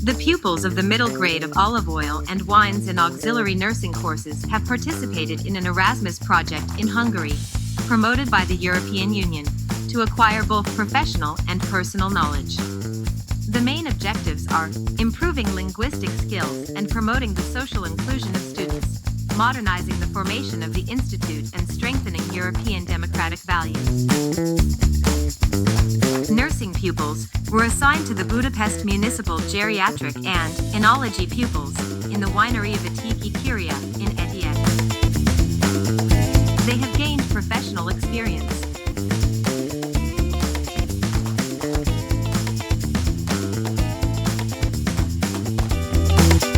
The pupils of the middle grade of olive oil and wines and auxiliary nursing courses have participated in an Erasmus project in Hungary, promoted by the European Union, to acquire both professional and personal knowledge. The main objectives are improving linguistic skills and promoting the social inclusion of students, modernizing the formation of the institute and strengthening European democratic values. Nursing pupils were assigned to the Budapest Municipal Geriatric and Enology pupils in the winery of Atiki Curia in Etiek. They have gained professional experience.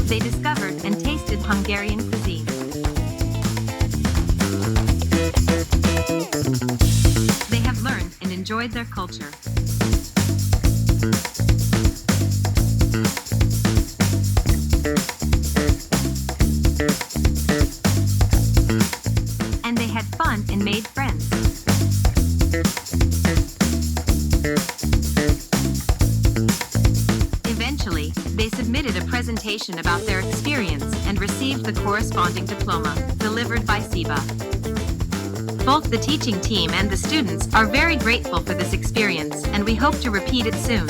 They discovered and tasted Hungarian cuisine. They have learned and enjoyed their culture. And they had fun and made friends. Eventually, they submitted a presentation about their experience and received the corresponding diploma, delivered by SIBA. Both the teaching team and the students are very grateful for this experience, and we hope to repeat it soon.